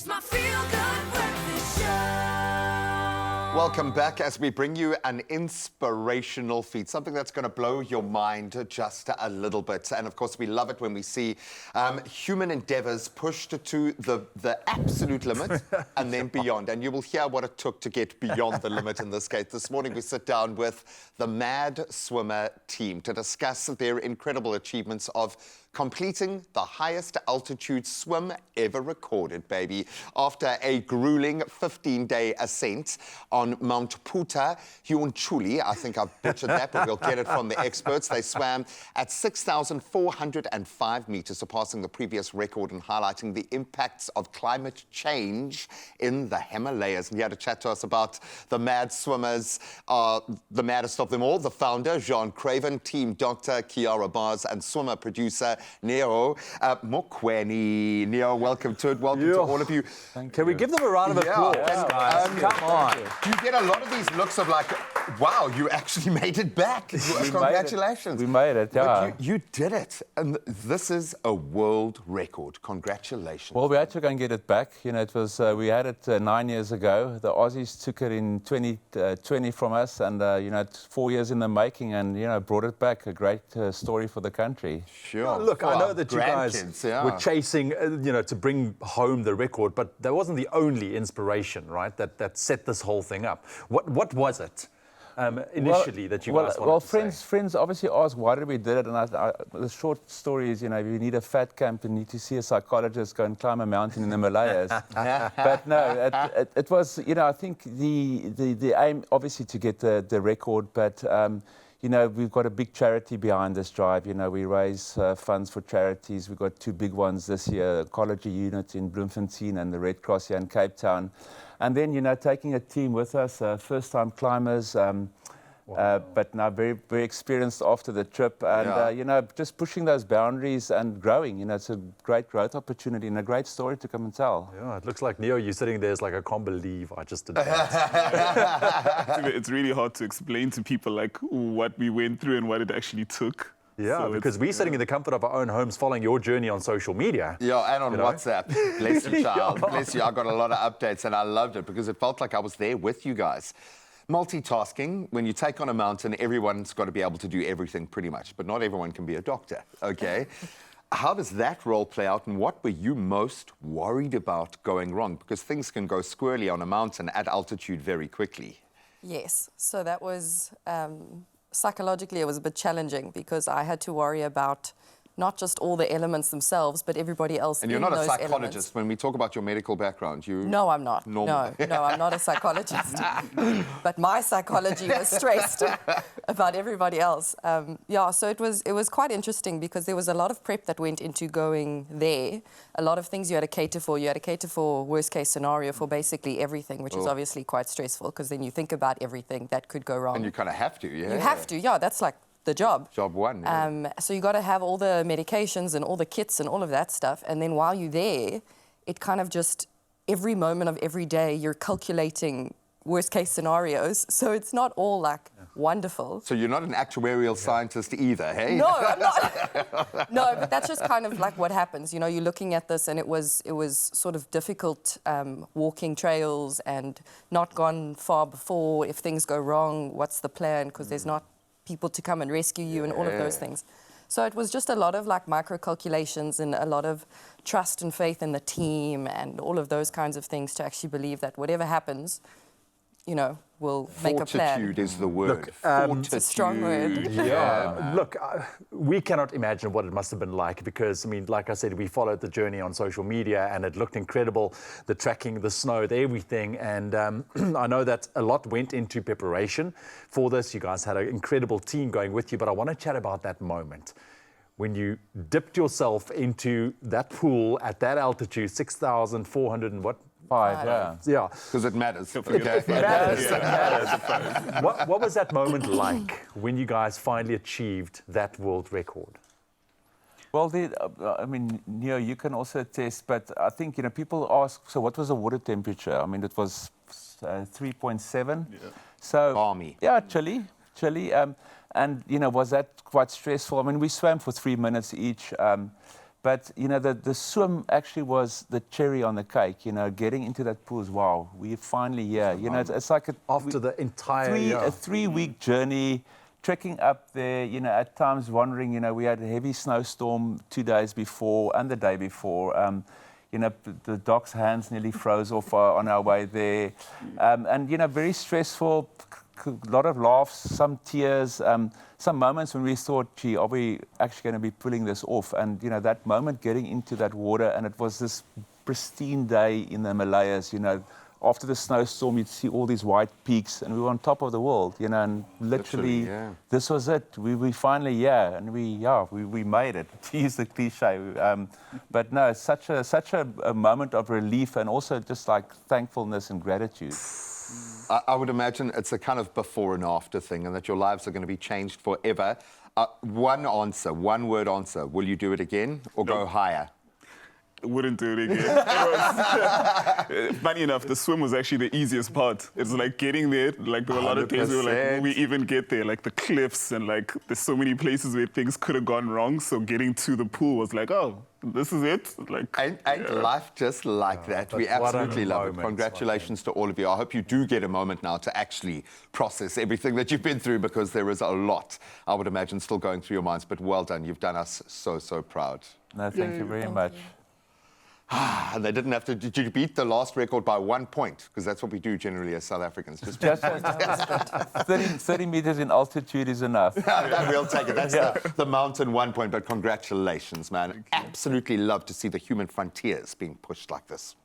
It's my feel-good breakfast show. Welcome back as we bring you an inspirational feat, something that's going to blow your mind just a little bit. And of course, we love it when we see human endeavors pushed to the absolute limit and then beyond. And you will hear what it took to get beyond the limit in this case. This morning, we sit down with the Madswimmer team to discuss their incredible achievements of completing the highest altitude swim ever recorded, baby. After a grueling 15-day ascent on Mount Puta Hiunchuli, I think I've butchered that, but we'll get it from the experts. They swam at 6,405 meters, surpassing the previous record and highlighting the impacts of climate change in the Himalayas. And here to chat to us about the Madswimmers, the maddest of them all, the founder, Jean Craven, team Dr. Kiara Bars, and swimmer producer, Neo Mokweni. Neo, welcome to it. Welcome to all of you. Can we give them a round of applause, guys? Come on. You get a lot of these looks of like, wow, you actually made it back. Congratulations. We made it, yeah. But you did it. And this is a world record. Congratulations. Well, we had to go and get it back. You know, it was we had it 9 years ago. The Aussies took it in 2020 from us, and you know, it's 4 years in the making, and you know, brought it back. A great story for the country. Sure. Oh, look, I know that you guys were chasing, you know, to bring home the record, but that wasn't the only inspiration, right? That set this whole thing up. What was it initially that you guys wanted to say? Friends obviously asked why did we did it, and the short story is, you know, you need a fat camp, you need to see a psychologist, go and climb a mountain in the Himalayas. But no, it was, you know, I think the aim obviously to get the record, but you know, we've got a big charity behind this drive. You know, we raise funds for charities. We've got two big ones this year, Ecology Unit in Bloemfontein and the Red Cross here in Cape Town. And then, you know, taking a team with us, first-time climbers, but now very, very experienced after the trip. And, you know, just pushing those boundaries and growing. You know, it's a great growth opportunity and a great story to come and tell. Yeah, it looks like, Neo, you're sitting there, it's like, I can't believe I just did that. It's really hard to explain to people, like, what we went through and what it actually took. Yeah, so because we're sitting in the comfort of our own homes following your journey on social media. Yeah, and on WhatsApp. Bless you, child. Bless you. I got a lot of updates, and I loved it because it felt like I was there with you guys. Multitasking, when you take on a mountain, everyone's got to be able to do everything pretty much, but not everyone can be a doctor, okay? How does that role play out, and what were you most worried about going wrong? Because things can go squirrely on a mountain at altitude very quickly. Yes, so that was, psychologically it was a bit challenging because I had to worry about not just all the elements themselves, but everybody else. And you're not a psychologist. Elements. When we talk about your medical background, you... No, I'm not. Normal. No, I'm not a psychologist. But my psychology was stressed about everybody else. Yeah, so it was quite interesting because there was a lot of prep that went into going there. A lot of things you had to cater for. You had to cater for worst case scenario for basically everything, which is obviously quite stressful because then you think about everything that could go wrong. And you kind of have to, yeah. You have to, yeah. That's like the job. Job one. Yeah. So you got to have all the medications and all the kits and all of that stuff. And then while you're there, it kind of just, every moment of every day, you're calculating worst case scenarios. So it's not all like wonderful. So you're not an actuarial scientist either, hey? No, I'm not. No, but that's just kind of like what happens. You know, you're looking at this and it was sort of difficult walking trails and not gone far before. If things go wrong, what's the plan? Because there's not people to come and rescue you and all of those things. So it was just a lot of like micro calculations and a lot of trust and faith in the team and all of those kinds of things to actually believe that whatever happens, you know, we'll make a plan. Fortitude is the word. Look, it's a strong word. Yeah, look, we cannot imagine what it must have been like because, I mean, like I said, we followed the journey on social media and it looked incredible, the tracking, the snow, the everything. And I know that a lot went into preparation for this. You guys had an incredible team going with you, but I want to chat about that moment when you dipped yourself into that pool at that altitude, 6,400 and what? 5, yeah. Yeah. Because it matters. Okay. It matters. What was that moment like when you guys finally achieved that world record? Well, I mean, Neo, you can also attest, but I think, you know, people ask, so what was the water temperature? I mean, it was 3.7. Yeah. So, balmy. Yeah, chilly. And, you know, was that quite stressful? I mean, we swam for 3 minutes each. But, you know, the swim actually was the cherry on the cake, you know, getting into that pool is, wow, we're finally here. You know, it's like After the entire year. a 3-week journey, trekking up there, you know, at times wandering, you know, we had a heavy snowstorm 2 days before and the day before. You know, the doc's hands nearly froze off on our way there. And, you know, very stressful, a lot of laughs, some tears, some moments when we thought, gee, are we actually going to be pulling this off? And, you know, that moment getting into that water, and it was this pristine day in the Himalayas, you know, after the snowstorm, you'd see all these white peaks, and we were on top of the world, you know, and literally this was it. We finally, and we made it, to use the cliche. But no, it's such a moment of relief and also just like thankfulness and gratitude. I would imagine it's a kind of before and after thing, and that your lives are going to be changed forever. One word answer. Will you do it again or go higher? Wouldn't do it again. Funny enough, the swim was actually the easiest part. It's like getting there, like there were a lot of things we were like, will we even get there? Like the cliffs and like there's so many places where things could have gone wrong. So getting to the pool was like, oh, this is it. Like, Ain't life just like that? We absolutely love it. moment. Congratulations to all of you. I hope you do get a moment now to actually process everything that you've been through, because there is a lot, I would imagine, still going through your minds. But well done. You've done us so, so proud. No, thank you very much. And they didn't have to. Did you beat the last record by 1 point? Because that's what we do generally as South Africans. Just 30 meters in altitude is enough. we'll take it. That's the mountain 1 point. But congratulations, man. Absolutely love to see the human frontiers being pushed like this.